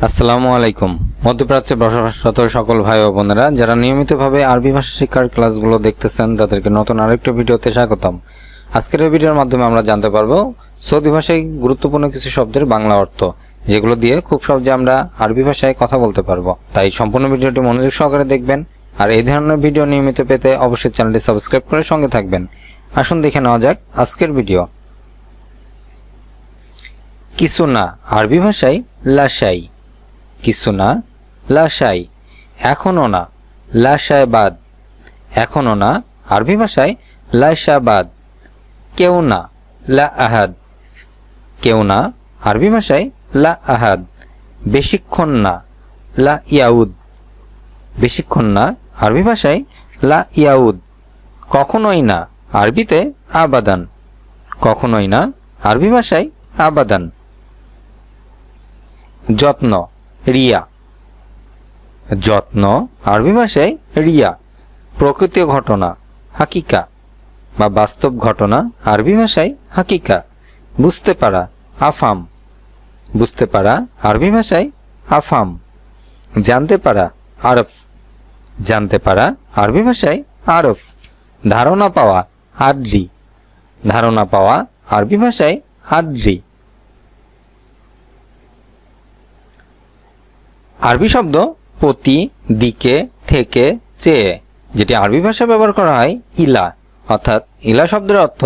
আসসালামু আলাইকুম। মধ্যপ্রাচ্যে বসবাসরত সকল ভাই ও বোনেরা যারা নিয়মিতভাবে আরবি ভাষা শিক্ষার ক্লাসগুলো দেখতেছেন তাদেরকে নতুন আরেকটা ভিডিওতে স্বাগতম। আজকের এই ভিডিওর মাধ্যমে আমরা জানতে পারবো সৌদি ভাষায় গুরুত্বপূর্ণ কিছু শব্দের বাংলা অর্থ, যেগুলো দিয়ে খুব সহজে আমরা আরবি ভাষায় কথা বলতে পারবো। তাই সম্পূর্ণ ভিডিওটি মনোযোগ সহকারে দেখবেন। আর এই ধরনের ভিডিও নিয়মিত পেতে অবশ্যই চ্যানেলটি সাবস্ক্রাইব করে সঙ্গে থাকবেন। আসুন দেখে নেওয়া যাক আজকের ভিডিও। কিছু না আরবি ভাষায় লাশাই, কিছু না লাশাই। এখনো না লাশাবাদ, এখনো না আরবি ভাষায় লাশাবাদ। কেউ না লা আহাদ, কেউ না আরবি ভাষায় লা আহাদ। বেশিক্ষণ না লা ইয়াউদ, বেশিক্ষণ না আরবি ভাষায় লা ইয়াউদ। কখনোই না আরবিতে আবাদান, কখনোই না আরবি ভাষায় আবাদান। যত্ন রিয়া, যত্ন আরবি ভাষায় রিয়া। প্রকৃত ঘটনা হাকিকা বা বাস্তব ঘটনা আরবি ভাষায় হাকিকা। বুঝতে পারা আফাম, বুঝতে পারা আরবি ভাষায় আফাম। জানতে পারা আরফ, জানতে পারা আরবি ভাষায় আরফ। ধারণা পাওয়া আদ্রি, ধারণা পাওয়া আরবি ভাষায় আদ্রি। আরবি শব্দ প্রতি, দিকে, থেকে, চেয়ে, যেটি আরবি ভাষায় ব্যবহার করা হয় ইলা, অর্থাৎ ইলা শব্দের অর্থ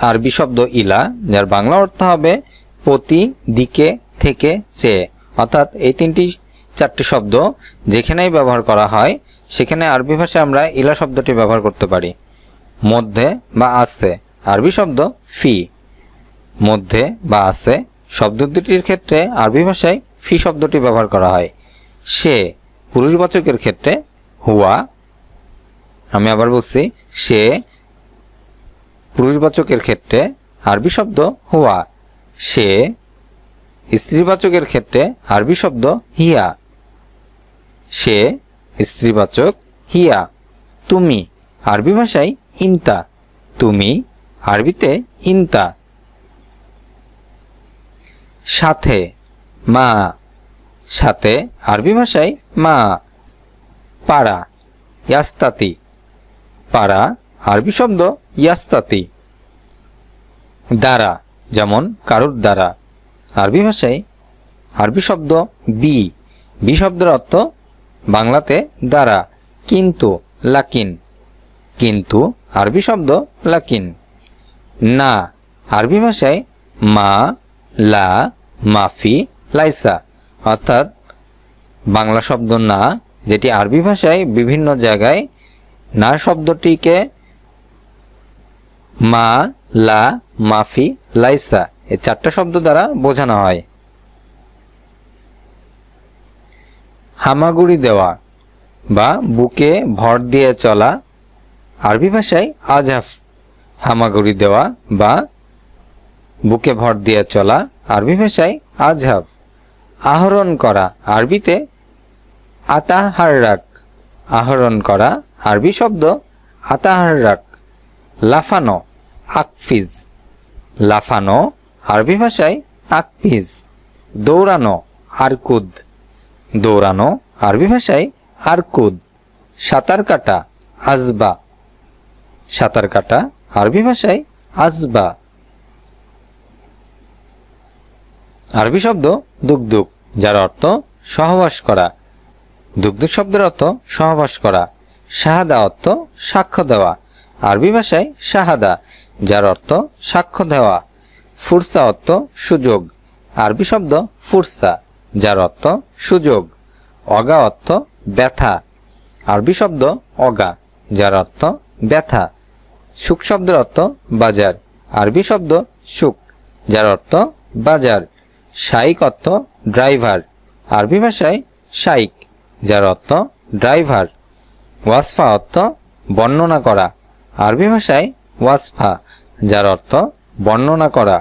আরবি শব্দ ইলা, যার বাংলা অর্থ হবে প্রতি, দিকে, থেকে, চেয়ে। অর্থাৎ এই চারটি শব্দ যেখানেই ব্যবহার করা হয় সেখানে আরবি ভাষায় আমরা ইলা শব্দটি ব্যবহার করতে পারি। মধ্যে বা আছে আরবি শব্দ ফি, মধ্যে বা আছে শব্দ দুটির ক্ষেত্রে আরবি ভাষায় ফি শব্দটি ব্যবহার করা হয়। সে পুরুষবাচকের ক্ষেত্রে হুয়া, আমি আবার বলছি, সে পুরুষবাচকের ক্ষেত্রে আরবি শব্দ হুয়া। সে স্ত্রীবাচকের ক্ষেত্রে আরবি শব্দ হিয়া, সে স্ত্রীবাচক হিয়া। তুমি আরবি ভাষায় ইনতা, তুমি আরবিতে ইনতা। সাথে মা, সাথে আরবি ভাষায় মা। পাড়া ইয়াস্তাতি, পাড়া আরবি শব্দ ইয়াস্তাতি। দ্বারা যেমন কারুর দ্বারা আরবি ভাষায় আরবি শব্দ বি, বি শব্দের অর্থ বাংলাতে দ্বারা। কিন্তু লাকিন, কিন্তু আরবি শব্দ লাকিন। না আরবি ভাষায় মা, লা, মাফি, লাইসা, অর্থাৎ বাংলা শব্দ না, যেটি আরবি ভাষায় বিভিন্ন জায়গায় না শব্দটিকে মা, লা, মাফি, লাইসা এই চারটা শব্দ দ্বারা বোঝানো হয়। হামাগুড়ি দেওয়া বা বুকে ভর দিয়ে চলা আরবি ভাষায় আজহাফ। হামাগুড়ি দেওয়া বা বুকে ভর দিয়ে চলা আরবি ভাষায় আজহাব। আহরণ করা আরবিতে আতাহাররাক, আহরণ করা আরবি শব্দ আতাহাররাক। লাফানো আকফিজ, লাফানো আরবি ভাষায় আকফিজ। দৌড়ানো আরকুদ, দৌড়ানো আরবি ভাষায় আরকুদ। সাঁতার কাটা আজবা, সাঁতার কাটা আরবি ভাষায় আজবা। আরবি শব্দ দুগদুগ, যার অর্থ সহবাস করা। দুগদুগ শব্দের অর্থ সহবাস করা। শাহাদা অর্থ সাক্ষ্য দেওয়া, আরবি ভাষায় শাহাদা, যার অর্থ সাক্ষ্য দেওয়া। ফুরসা অর্থ সুযোগ, আরবি শব্দ ফুরসা, যার অর্থ সুযোগ। অগা অর্থ ব্যথা, আরবি শব্দ অগা, যার অর্থ ব্যথা। সুখ শব্দের অর্থ বাজার, আরবি শব্দ সুখ, যার অর্থ বাজার। শাইক অর্থ ড্রাইভার, আরবি ভাষায় শাইক, যার অর্থ ড্রাইভার। ওয়াসফা অর্থ বর্ণনা করা, আরবি ভাষায় ওয়াসফা, যার অর্থ বর্ণনা করা।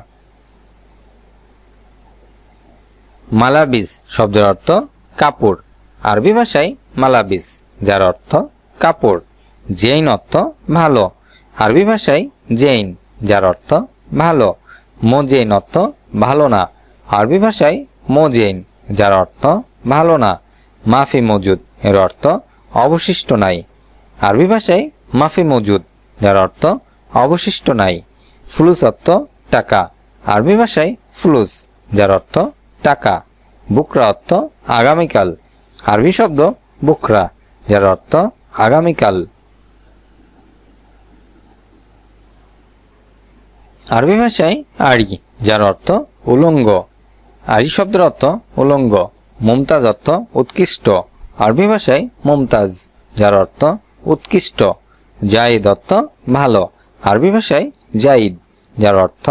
মালাবিস শব্দের অর্থ কাপড়, আরবি ভাষায় মালাবিস, যার অর্থ কাপড়। জেইন অর্থ ভালো, আরবি ভাষায় জেইন, যার অর্থ ভালো। মোজেইন অর্থ ভালো না, আরবি ভাষায় মোজেইন, যার অর্থ ভালো না। মাফি মজুদ এর অর্থ অবশিষ্ট নাই। আরবি ভাষায় মাফি মজুদ যার অর্থ অবশিষ্ট নাই। ফুলুস অর্থ টাকা। আরবি ভাষায় ফুলুস যার অর্থ টাকা। বুকরা অর্থ আগামীকাল। আরবি শব্দ বুকরা যার অর্থ আগামীকাল। আরবি ভাষায় আড়ি যার অর্থ উলঙ্গ। আড়ি শব্দের অর্থ উলঙ্গ। মুমতাজ অর্থ উৎকৃষ্ট। আরবি ভাষায় মুমতাজ যার অর্থ উৎকৃষ্ট। জাইদ অর্থ ভালো। আরবি ভাষায় জাইদ যার অর্থ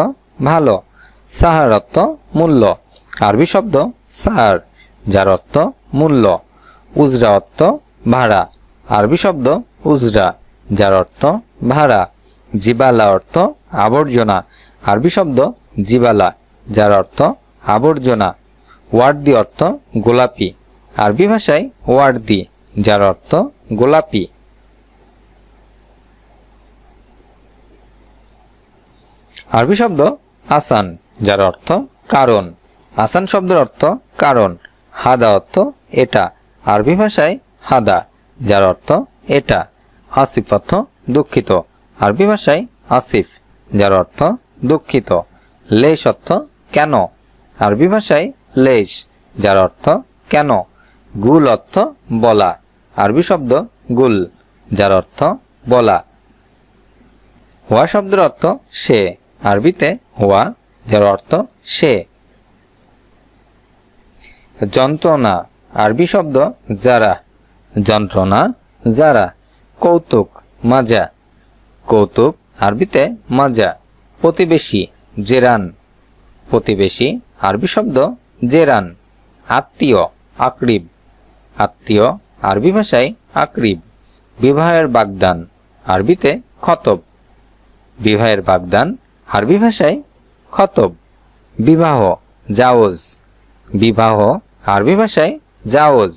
ভালো। সাহার অর্থ মূল্য। আরবি শব্দ সাহার যার অর্থ মূল্য। উজরা অর্থ ভাড়া। আরবি শব্দ উজরা যার অর্থ ভাড়া। জিবালা অর্থ আবর্জনা। আরবি শব্দ জিবালা যার অর্থ আবর্জনা। ওয়ার্দি অর্থ গোলাপি। আরবি ভাষায় ওয়ার্দি যার অর্থ গোলাপি। আরবি শব্দ আসান যার অর্থ কারণ। আসান শব্দের অর্থ কারণ। হাদা অর্থ এটা। আরবি ভাষায় হাদা যার অর্থ এটা। আসিফ অর্থ দুঃখিত। আরবি ভাষায় আসিফ যার অর্থ দুঃখিত। লেশ অর্থ কেন। আরবি ভাষায় লেশ যার অর্থ কেন। গুল অর্থ বলা। আরবি শব্দ গুল যার অর্থ বলা। হুয়া শব্দের অর্থ সে। আরবিতে হুয়া যার অর্থ সে। যন্ত্রণা আরবি শব্দ যারা। যন্ত্রণা যারা। কৌতুক মাজা। কৌতুক আরবিতে মাজা। প্রতিবেশী জেরান। প্রতিবেশী আরবি শব্দ জেরান। আত্মীয় আকরিব। আত্মীয় আরবি ভাষায় আকরিব। বিবাহের বাগদান আরবিতে খতব। বিবাহের বাগদান আরবি ভাষায় খতব। বিবাহ জাওজ। বিবাহ আরবি ভাষায় জাওজ।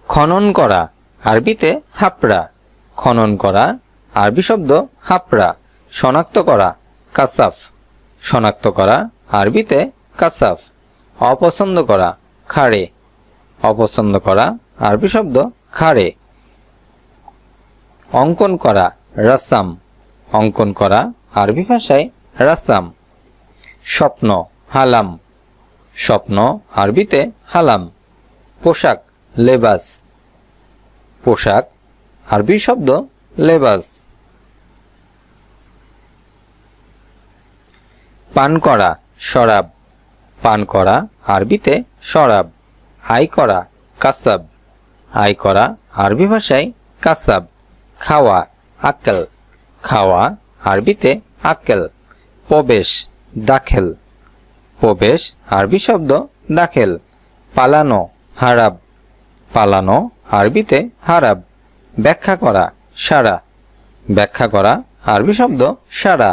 খনন করা আরবিতে হাপড়া। খনন করা আরবি শব্দ হাপড়া। শনাক্ত করা কাসাফ। শনাক্ত করা আরবিতে কাসাফ। অপছন্দ করা খাড়ে। অপছন্দ করা আরবি শব্দ খাড়ে। অঙ্কন করা রাসাম। অঙ্কন করা আরবি ভাষায় রাসাম। স্বপ্ন হালাম। স্বপ্ন আরবিতে হালাম। পোশাক লেবাস। পোশাক আরবি শব্দ লেবাস। পান করা শরাব। পান করা আরবিতে শরাব। আয় করা কাসাব। আয় করা আরবি ভাষায় কাসাব। খাওয়া আক্কেল। খাওয়া আরবিতে আক্কেল। প্রবেশ দাখেল। প্রবেশ আরবি শব্দ দাখেল। পালানো হারাব। পালানো আরবিতে হারাব। ব্যাখ্যা করা সারা। ব্যাখ্যা করা আরবি শব্দ সারা।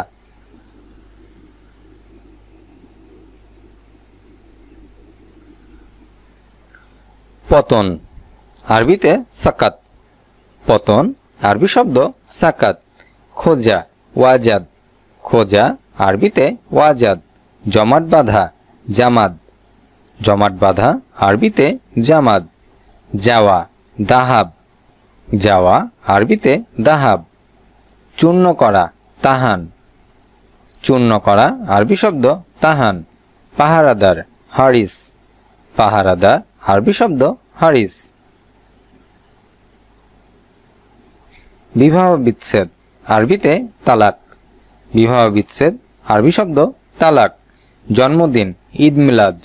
পতন আরবিতে সাকাত। পতন আরবি শব্দ সাকাত। খোঁজা ওয়াজাদ। খোঁজা আরবিতে ওয়াজাদ। জমাট বাঁধা জামাদ। জমাট বাঁধা আরবিতে জামাদ। যাওয়া দাহাব। যাওয়া আরবিতে দাহাব। চূর্ণ করা তাহান। চূর্ণ করা আরবি শব্দ তাহান। পাহারাদার হারিস। পাহারাদার আরবি শব্দ হারিস। বিবাহ বিচ্ছেদ আরবিতে তালাক। বিবাহ বিচ্ছেদ আরবি শব্দ তালাক। জন্মদিন ঈদ মিলাদ।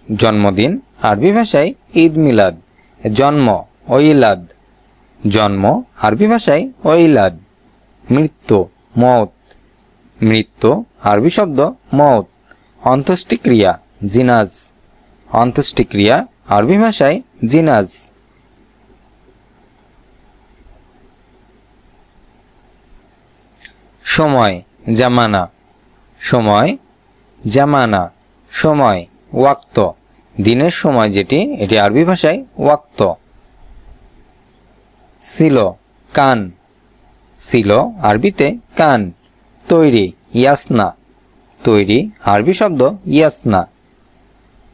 জন্মদিন আরবি ভাষায় ঈদ মিলাদ। জন্ম ওইলাদ। জন্ম আরবি ভাষায় ওইলাদ। মৃত্যু মওত। মৃত্যু আরবি শব্দ মওত। অন্ত্যেষ্টিক্রিয়া জিনাজ। অন্ত্যেষ্টিক্রিয়া আরবি ভাষায় জিনাজ। সময় জামানা। সময় জামানা। সময় ওয়াক্ত। দিনের সময় যেটি এটি আরবি ভাষায় ওয়াক্ত। ছিল কান। ছিল আরবিতে কান। তৈরি ইয়াসনা। তৈরি আরবি শব্দ ইয়াসনা।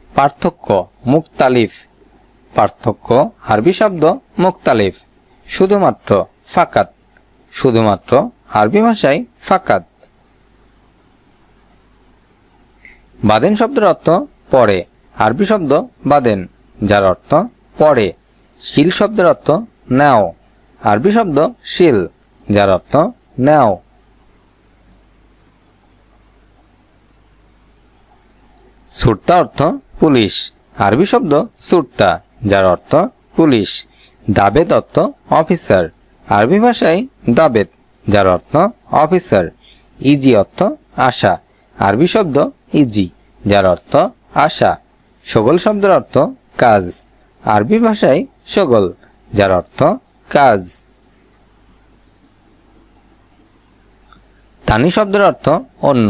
পার্থক্য মুখতালিফ, পার্থক্য আরবি শব্দ মুখতালিফ। শুধুমাত্র ফাকাত, শুধুমাত্র আরবি ভাষায় ফাকাত। বাদেন শব্দের অর্থ পরে, আরবি শব্দ বাদেন যার অর্থ পরে। শিল শব্দের অর্থ নাও, আরবি শব্দ শিল যার অর্থ নাও। সুরতা অর্থ পুলিশ, আরবি শব্দ সুরতা যার অর্থ পুলিশ। দাবেত অর্থ অফিসার, আরবি ভাষায় দাবেত যার অর্থ অফিসার। ইজি অর্থ আশা, আরবি শব্দ ইজি যার অর্থ আশা। শগল শব্দের অর্থ কাজ, আরবি ভাষায় শগল যার অর্থ কাজ। তানি শব্দের অর্থ অন্য,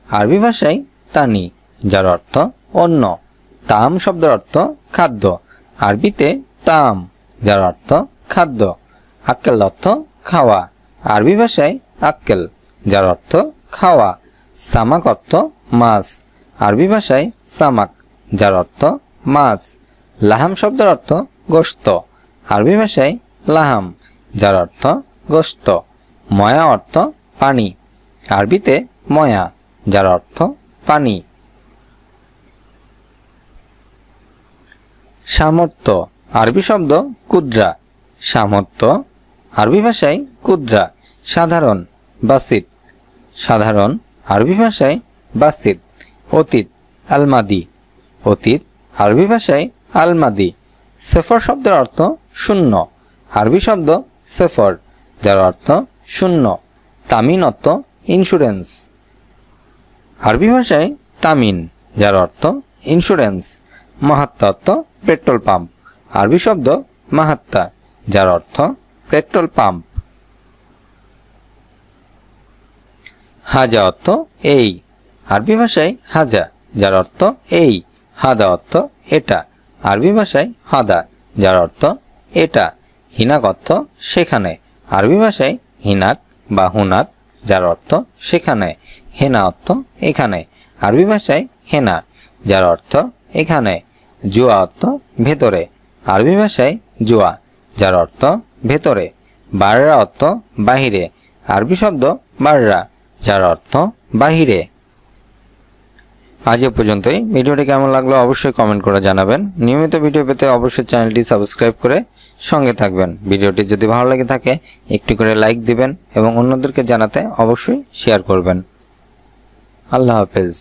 আরবি ভাষায় তানি যার অর্থ অন্য। তাম শব্দের অর্থ খাদ্য, আরবিতে তাম যার অর্থ খাদ্য। আক্কেল অর্থ খাওয়া, আরবি ভাষায় আক্কেল যার অর্থ খাওয়া। সামাক অর্থ মাছ, আরবি ভাষায় সামাক যার অর্থ মাছ। লাহাম শব্দের অর্থ গোশত, আরবি ভাষায় লাহাম যার অর্থ গোশত। ময়া অর্থ পানি, আরবিতে ময়া যার অর্থ পানি। সামর্থ্য, আরবি শব্দ কুদ্রা, সামর্থ্য আরবি ভাষায় কুদ্রা। সাধারণ বাসিত, সাধারণ আরবি ভাষায় বাসিত। অতীত আলমাদি, অতীত আরবি ভাষায় আলমাদি। সেফর শব্দের অর্থ শূন্য, আরবি শব্দ সেফর যার অর্থ শূন্য। তামিন অর্থ ইন্স্যুরেন্স, আরবি ভাষায় তামিন যার অর্থ ইন্স্যুরেন্স। মাহাত্তা অর্থ পেট্রোল পাম্প, আরবি শব্দ মাহাত্তা যার অর্থ পেট্রোল পাম্প। হাজা অর্থ এই, আরবি ভাষায় হাজা যার অর্থ এই। হাদা অর্থ এটা, আরবি ভাষায় হাদা যার অর্থ এটা। হিনাক অর্থ সেখানে, আরবি ভাষায় হিনাক বা হুনাক যার অর্থ সেখানে। হেনা অর্থ এখানে, আরবি ভাষায় হেনা যার অর্থ এখানে। জুয়া অর্থ ভেতরে, আরবি ভাষায় জুয়া যার অর্থ ভেতরে। বাররা অর্থ বাহিরে, আরবি শব্দ বাররা যার অর্থ বাহিরে। আজ এ পর্যন্তই। ভিডিওটি কেমন লাগলো অবশ্যই কমেন্ট করে জানাবেন। নিয়মিত ভিডিও পেতে অবশ্যই চ্যানেলটি সাবস্ক্রাইব করে সঙ্গে থাকবেন। ভিডিওটি যদি ভালো লেগে থাকে একটি করে লাইক দিবেন এবং অন্যদেরকে জানাতে অবশ্যই শেয়ার করবেন। আল্লাহ হাফেজ।